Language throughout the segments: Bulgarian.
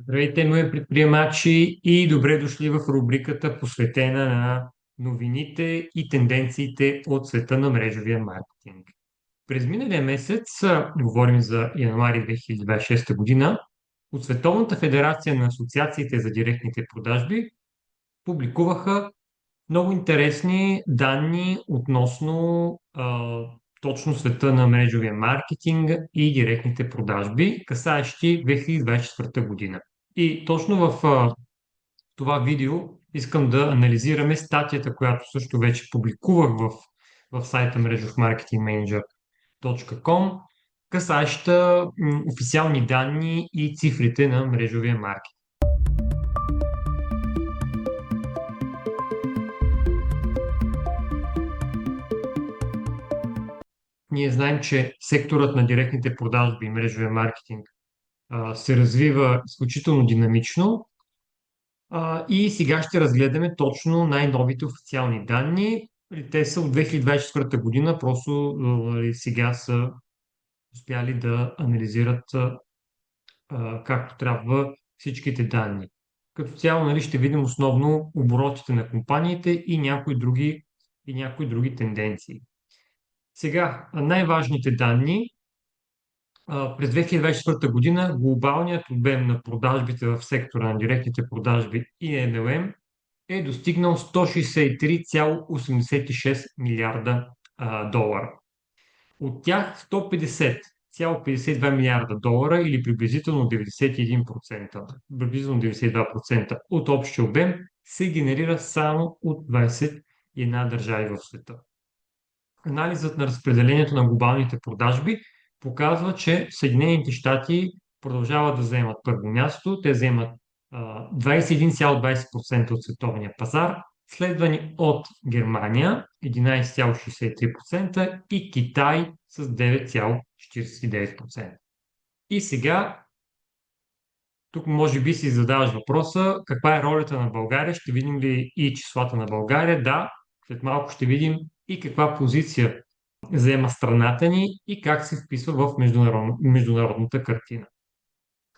Здравейте, мои предприемачи и добре дошли в рубриката, посветена на новините и тенденциите от света на мрежовия маркетинг. През миналия месец, говорим за януари 2026 година, от Световната федерация на асоциациите за директните продажби публикуваха много интересни данни относно точно света на мрежовия маркетинг и директните продажби, касаещи 2024 година. И точно в това видео искам да анализираме статията, която също вече публикувах в сайта мрежовmarketingmanager.com, касаеща официални данни и цифрите на мрежовия маркетинг. Ние знаем, че секторът на директните продажби и мрежовия маркетинг се развива изключително динамично. И сега ще разгледаме точно най-новите официални данни. Те са от 2024 година, просто сега са успяли да анализират както трябва всичките данни. Като цяло, нали, ще видим основно оборотите на компаниите и някои други тенденции. Сега, най-важните данни. През 2024 година глобалният обем на продажбите в сектора на директните продажби и MLM е достигнал 163,86 милиарда долара. От тях 150,52 милиарда долара или приблизително 92% от общия обем се генерира само от 21 държави в света. Анализът на разпределението на глобалните продажби показва, че Съединените щати продължават да заемат първо място. Те заемат 21,20% от световния пазар, следвани от Германия 11,63% и Китай с 9,49%. И сега, тук може би си задаваш въпроса, каква е ролята на България? Ще видим ли и числата на България? Да, след малко ще видим и каква позиция заема страната ни и как се вписва в международната картина.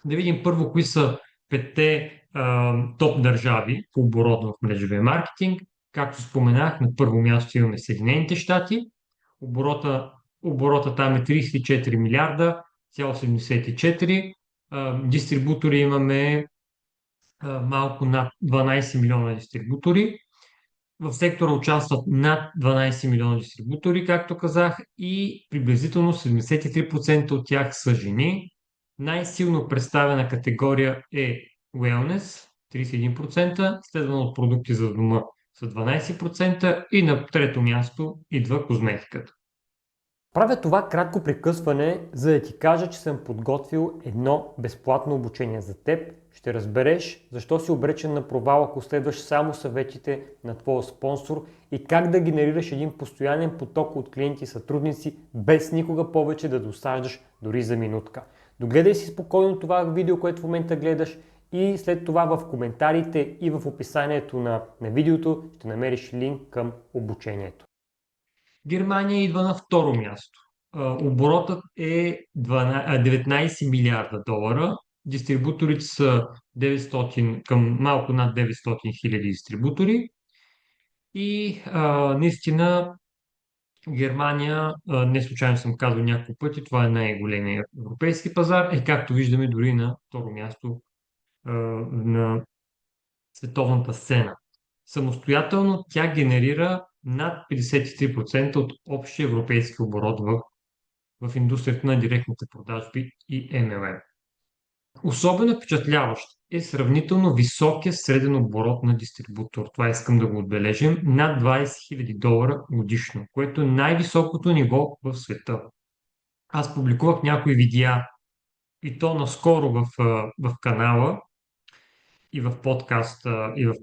Да видим първо кои са петте топ държави по оборот в мрежовия маркетинг. Както споменах, на първо място имаме Съединените щати. Оборота там е 34 милиарда, 74. Дистрибутори имаме малко над 12 милиона дистрибутори. В сектора участват над 12 милиона дистрибутори, както казах, и приблизително 73% от тях са жени. Най-силно представена категория е Wellness 31%, следвано от продукти за дома с 12% и на трето място идва козметиката. Правя това кратко прекъсване, за да ти кажа, че съм подготвил едно безплатно обучение за теб. Ще разбереш защо си обречен на провал, ако следваш само съветите на твоя спонсор и как да генерираш един постоянен поток от клиенти и сътрудници, без никога повече да досаждаш дори за минутка. Догледай си спокойно това видео, което в момента гледаш, и след това в коментарите и в описанието на видеото ще намериш линк към обучението. Германия идва на второ място. Оборотът е 19 милиарда долара. Дистрибуторите са 900, към малко над 900 хиляди дистрибутори. И наистина Германия, не случайно съм казал няколко пъти, това е най-големият европейски пазар, както виждаме дори на второ място на световната сцена. Самостоятелно тя генерира над 53% от общия европейски оборот в индустрията на директните продажби и MLM. Особено впечатляващ е сравнително високия среден оборот на дистрибутор. Това искам да го отбележим. Над 20 000 долара годишно, което е най-високото ниво в света. Аз публикувах някои видеа и то наскоро в канала и в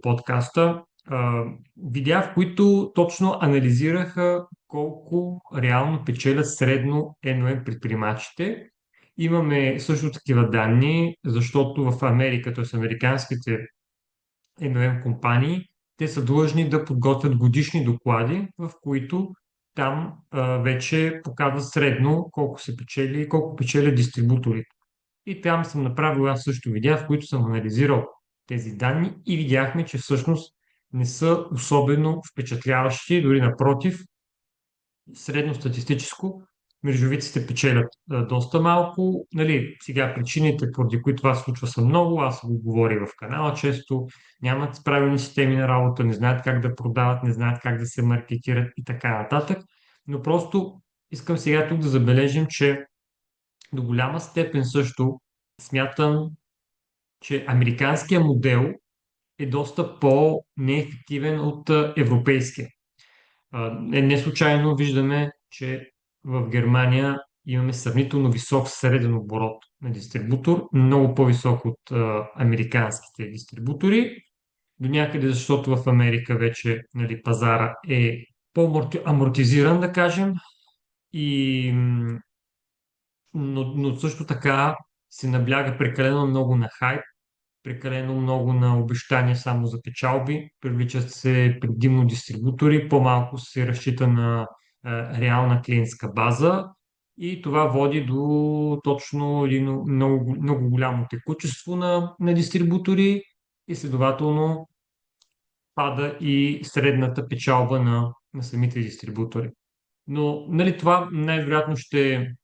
подкаста. Видеа, в които точно анализираха колко реално печелят средно MLM предприемачите. Имаме също такива данни, защото в Америка, т.е. американските MLM компании, те са длъжни да подготвят годишни доклади, в които там вече показват средно колко се печели, колко печелят дистрибуторите. И там съм направил аз също видеа, в които съм анализирал тези данни и видяхме, че всъщност не са особено впечатляващи, дори напротив, средностатистическо, мрежовиците печелят доста малко. Нали, сега причините, поради които това се случва, са много. Аз го говоря и в канала често. Нямат правилни системи на работа, не знаят как да продават, не знаят как да се маркетират и така нататък. Но просто искам сега тук да забележим, че до голяма степен също смятам, че американският модел е доста по-неефективен от европейския. Не случайно виждаме, че в Германия имаме сравнително висок среден оборот на дистрибутор, много по-висок от американските дистрибутори. До някъде, защото в Америка вече, нали, пазара е по-амортизиран, да кажем, и, но също така се набляга прекалено много на хайп, прекалено много на обещания само за печалби, привличат се предимно дистрибутори, по-малко се разчита на реална клиентска база и това води до точно един много, много голямо текучество на дистрибутори и следователно пада и средната печалба на самите дистрибутори. Но нали, това най-вероятно ще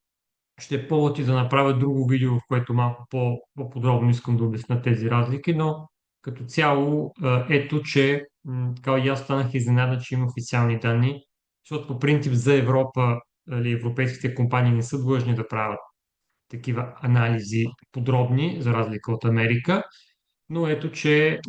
е повод и да направя друго видео, в което малко по-подробно искам да обясня тези разлики, но като цяло ето, че така и аз станах изненадан, че има официални данни, защото по принцип за Европа европейските компании не са длъжни да правят такива анализи подробни, за разлика от Америка, но ето, че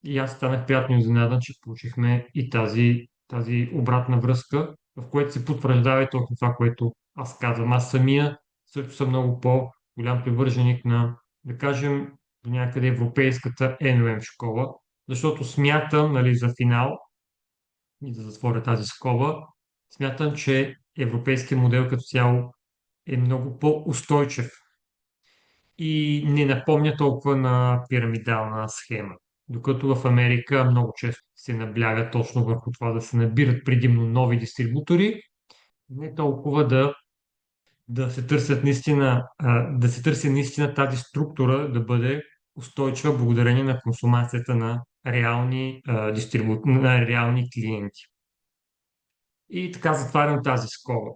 и аз станах приятно изненадан, че получихме и тази обратна връзка, в което се потвърждава и точно това, което аз казвам. Аз самия също съм много по-голям привърженик на, да кажем, до някъде европейската NLM школа, защото смятам, нали, за финал, и да затворя тази скоба, смятам, че европейският модел като цяло е много по-устойчив и не напомня толкова на пирамидална схема. Докато в Америка много често се набляга точно върху това да се набират предимно нови дистрибутори, не толкова да се търсят наистина, да се търси наистина тази структура да бъде устойчива благодарение на консумацията на реални, на реални клиенти. И така затварям тази скоба.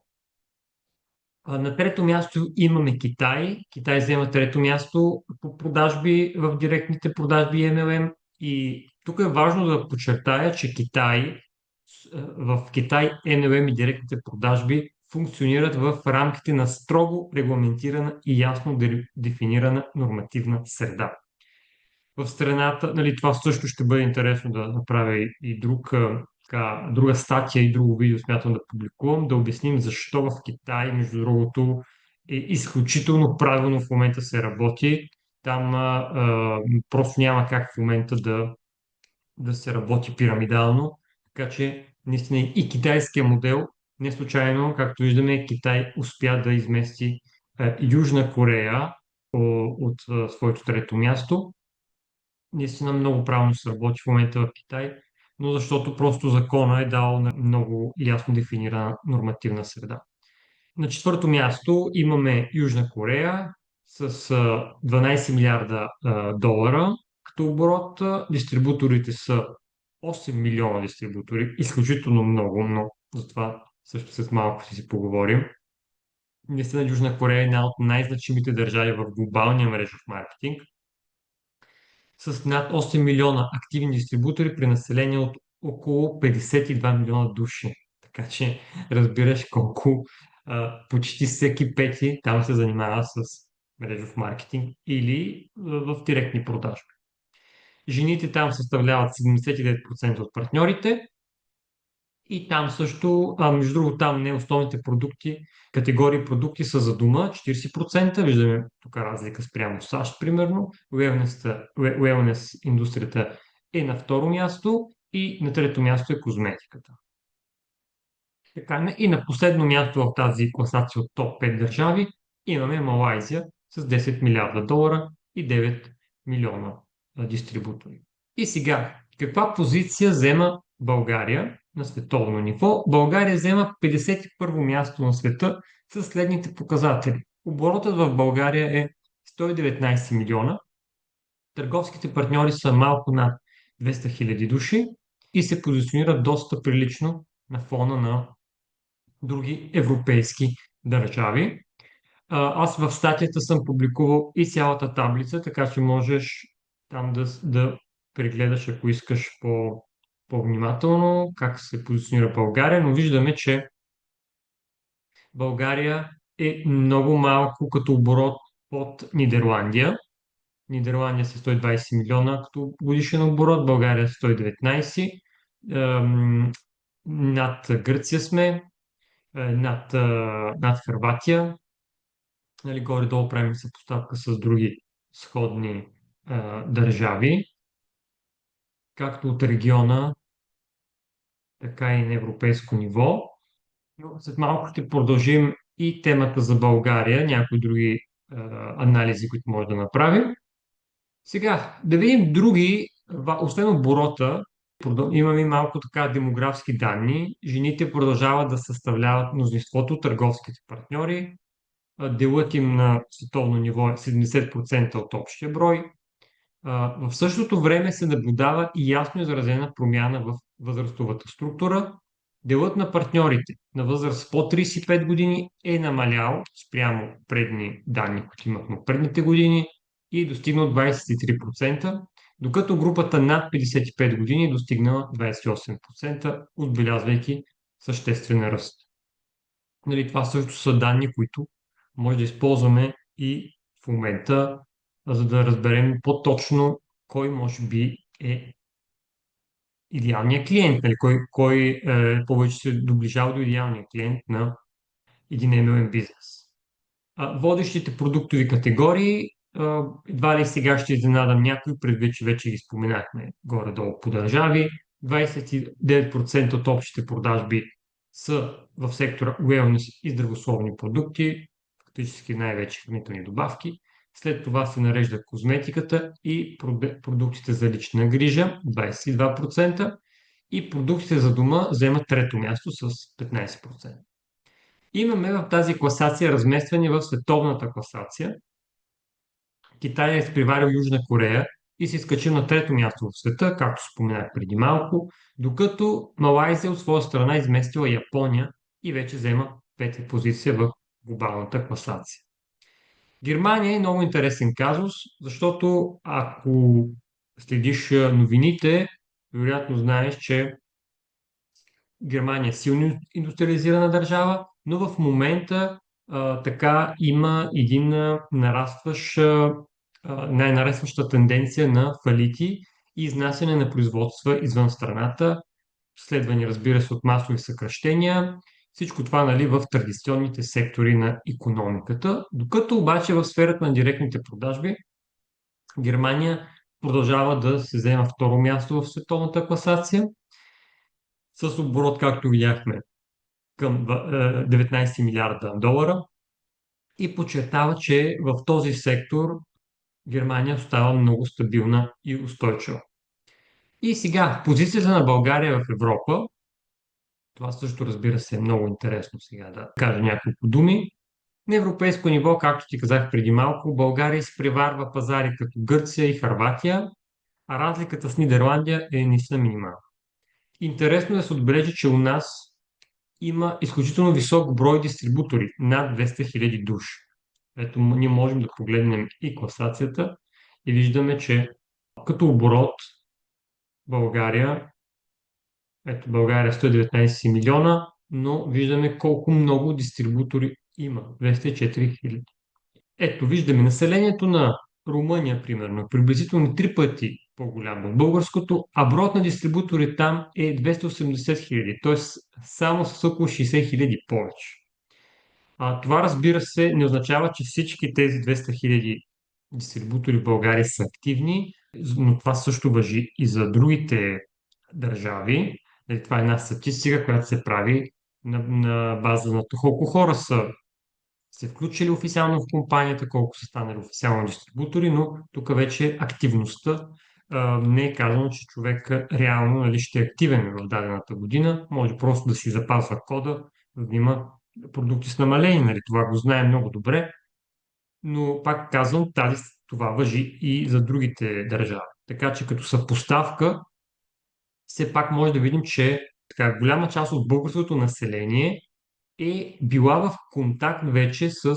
На трето място имаме Китай. Китай взема трето място по продажби в директните продажби MLM. И тук е важно да подчертая, че в Китай MLM и директните продажби функционират в рамките на строго регламентирана и ясно дефинирана нормативна среда. В страната, нали, това също ще бъде интересно да направя и друга статия и друго видео смятам да публикувам, да обясним защо в Китай, между другото, е изключително правилно в момента се работи. Там просто няма как в момента да се работи пирамидално. Така че, наистина и китайския модел, не случайно, както виждаме, Китай успя да измести Южна Корея от своето трето място. Наистина много правилно се работи в момента в Китай, но защото просто закона е дал на много ясно дефинирана нормативна среда. На четвърто място имаме Южна Корея с 12 милиарда долара като оборот. Дистрибуторите са 8 милиона дистрибутори, изключително много, но за това също след малко ще си поговорим. Наистина Южна Корея е една от най-значимите държави в глобалния мрежов маркетинг с над 8 милиона активни дистрибутори при население от около 52 милиона души. Така че разбираш колко почти всеки пети там се занимава с мрежов маркетинг или в директни продажби. Жените там съставляват 79% от партньорите и там също, между другото, там не основните продукти, категории продукти са за дома 40%, виждаме тук разлика спрямо САЩ, примерно. Wellness индустрията е на второ място и на трето място е козметиката. Така, и на последно място в тази класация от топ 5 държави имаме Малайзия с 10 милиарда долара и 9 милиона дистрибутори. И сега, каква позиция взема България на световно ниво? България взема 51-во място на света с следните показатели. Оборотът в България е 119 милиона. Търговските партньори са малко над 200 хиляди души и се позиционират доста прилично на фона на други европейски държави. Аз в статията съм публикувал и цялата таблица, така че можеш там да прегледаш, ако искаш по-внимателно как се позиционира България, но виждаме, че България е много малко като оборот от Нидерландия. Нидерландия са 120 милиона като годишен оборот, България 119. Ем, Над Гърция сме, над Хърватия. Нали, горе-долу правим съпоставка с други сходни държави, както от региона, така и на европейско ниво. Но след малко ще продължим и темата за България, някои други анализи, които може да направим. Сега, да видим други, освен оборота, имаме и малко така демографски данни. Жените продължават да съставляват мнозинството от търговските партньори. Делът им на световно ниво е 70% от общия брой. В същото време се наблюдава и ясно изразена промяна в възрастовата структура. Делът на партньорите на възраст по 35 години е намалял спрямо предни данни, които имахме в предните години и е достигнал 23%, докато групата над 55 години е достигнала 28%, отбелязвайки съществен ръст. Нали, това също са данни, които може да използваме и в момента, за да разберем по-точно кой може би е идеалният клиент, нали, кой повече се доближава до идеалния клиент на един MLM бизнес. Водещите продуктови категории, едва ли сега ще изненадам някой, предвид, че вече ги споменахме горе-долу по държави. 29% от общите продажби са в сектора wellness и здравословни продукти, фактически най-вече хранителни добавки. След това се нарежда козметиката и продуктите за лична грижа 22% и продуктите за дома вземат трето място с 15%. Имаме в тази класация разместване в световната класация. Китай е изпреварил Южна Корея и се изкачил на трето място в света, както споменах преди малко, докато Малайзия от своя страна изместила Япония и вече взема пета позиция в глобалната класация. Германия е много интересен казус, защото ако следиш новините, вероятно знаеш, че Германия е силно индустриализирана държава, но в момента така има един най-нарастваща тенденция на фалити и изнасяне на производства извън страната, следвани, разбира се, от масови съкращения. Всичко това, нали, в традиционните сектори на икономиката, докато обаче в сферата на директните продажби Германия продължава да се взема второ място в световната класация с оборот, както видяхме, към 19 милиарда долара и подчертава, че в този сектор Германия остава много стабилна и устойчива. И сега, позицията на България в Европа, това също, разбира се, е много интересно сега да кажа няколко думи. На европейско ниво, както ти казах преди малко, България изпреварва пазари като Гърция и Хърватия, а разликата с Нидерландия е наистина минимална. Интересно е да се отбележи, че у нас има изключително висок брой дистрибутори, над 200 хиляди души. Ето, ние можем да погледнем и класацията и виждаме, че като оборот България, ето България 119 милиона, но виждаме колко много дистрибутори има. 204 хиляди. Ето, виждаме населението на Румъния, примерно, е приблизително 3 пъти по-голямо от българското, а броят на дистрибутори там е 280 хиляди, т.е. само с около 60 хиляди повече. Това, разбира се, не означава, че всички тези 200 хиляди дистрибутори в България са активни, но това също важи и за другите държави. Това е една статистика, която се прави на база на колко хора са се включили официално в компанията, колко са станали официално дистрибутори, но тук вече активността не е казано, че човек реално, нали, ще е активен в дадената година, може просто да си запазва кода, за да има продукти с намаление. Нали, това го знаем много добре. но пак казвам, това важи и за другите държави. Така че като съпоставка, все пак може да видим, че така, голяма част от българското население е била в контакт вече с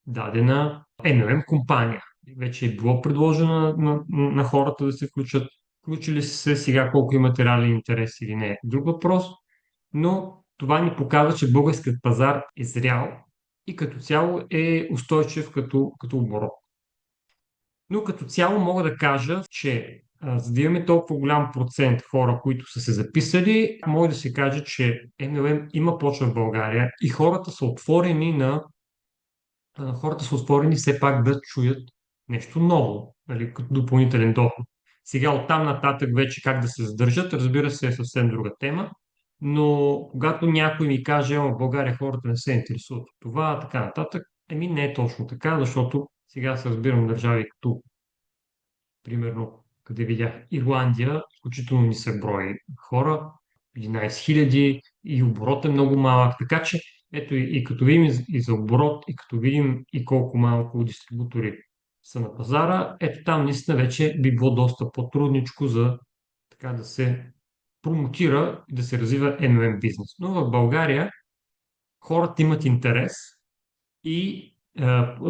дадена MLM компания. Вече е било предложено на хората да се включат. Включили се сега колко имат реален интерес или не. Друг въпрос, но това ни показва, че българският пазар е зрял и като цяло е устойчив като оборот. Но като цяло мога да кажа, че за да имаме толкова голям процент хора, които са се записали, може да се каже, че MLM има почва в България и хората са отворени все пак да чуят нещо ново, нали, като допълнителен доход. Сега оттам нататък вече как да се задържат, разбира се, е съвсем друга тема, но когато някой ми каже, в България хората не се интересуват от това, така нататък, не е точно така, защото сега се разбирам държави като примерно, къде видях Ирландия, изключително нисък брой хора, 11 хиляди и оборот е много малък. Така че, ето и като видим и за оборот, и като видим и колко малко дистрибутори са на пазара, ето там наистина вече би било доста по-трудничко за така да се промотира и да се развива MLM бизнес. Но в България хората имат интерес и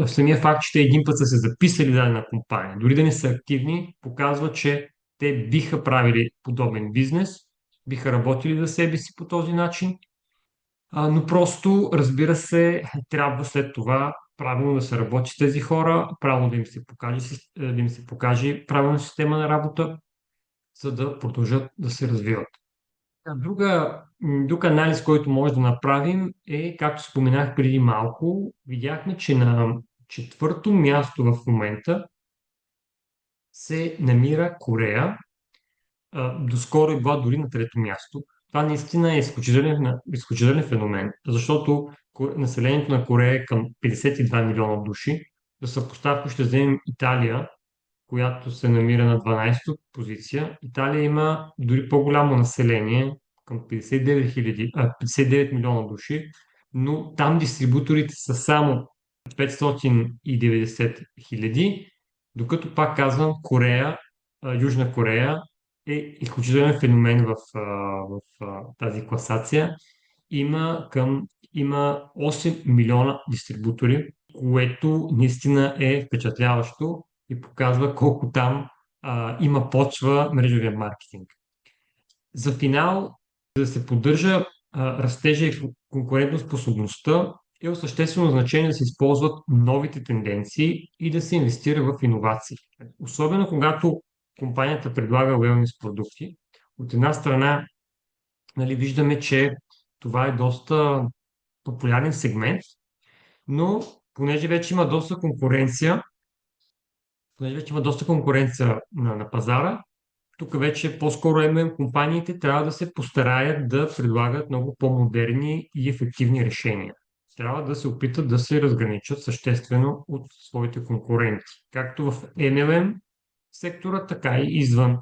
самия факт, че те един път са се записали в дадена компания, дори да не са активни, показва, че те биха правили подобен бизнес, биха работили за себе си по този начин, но просто, разбира се, трябва след това правилно да се работи с тези хора, правилно да им се покаже правилна система на работа, за да продължат да се развиват. Друг анализ, който може да направим е, както споменах преди малко, видяхме, че на четвърто място в момента се намира Корея. Доскоро е била дори на трето място. Това наистина е изключителен феномен, защото населението на Корея е към 52 милиона души. За съпоставка ще вземем Италия, която се намира на 12-та позиция. Италия има дори по-голямо население, към 59 милиона души, но там дистрибуторите са само 590 хиляди, докато пак казвам, Южна Корея е изключителен феномен в тази класация. Има 8 милиона дистрибутори, което наистина е впечатляващо и показва колко там има почва мрежовия маркетинг. За финал, за да се поддържа растежа и конкурентоспособността, е от съществено значение да се използват новите тенденции и да се инвестира в иновации. Особено когато компанията предлага wellness продукти. От една страна, нали, виждаме, че това е доста популярен сегмент, но понеже вече има доста конкуренция на пазара, тук вече по-скоро MLM компаниите трябва да се постараят да предлагат много по-модерни и ефективни решения. Трябва да се опитат да се разграничат съществено от своите конкуренти, както в MLM сектора, така и извън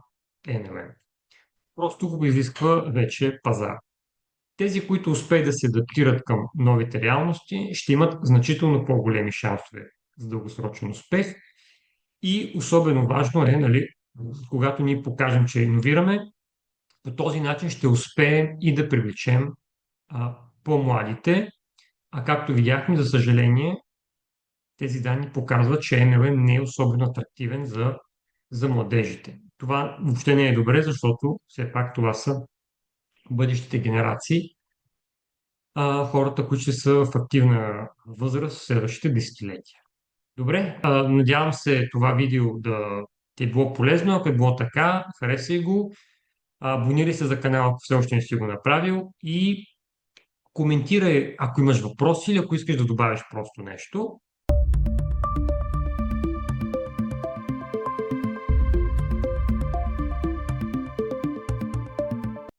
MLM. Просто го изисква вече пазар. Тези, които успеят да се адаптират към новите реалности, ще имат значително по-големи шансове за дългосрочен успех. И особено важно е, нали, когато ние покажем, че иновираме, по този начин ще успеем и да привлечем по-младите. А както видяхме, за съжаление, тези данни показват, че MLM не е особено атрактивен за младежите. Това въобще не е добре, защото все пак това са бъдещите генерации, хората, които ще са в активна възраст в следващите десетилетия. Добре, надявам се това видео да ти е било полезно. Ако е било така, харесай го. Абонирай се за канала, ако все още не си го направил и коментирай, ако имаш въпроси или ако искаш да добавиш просто нещо.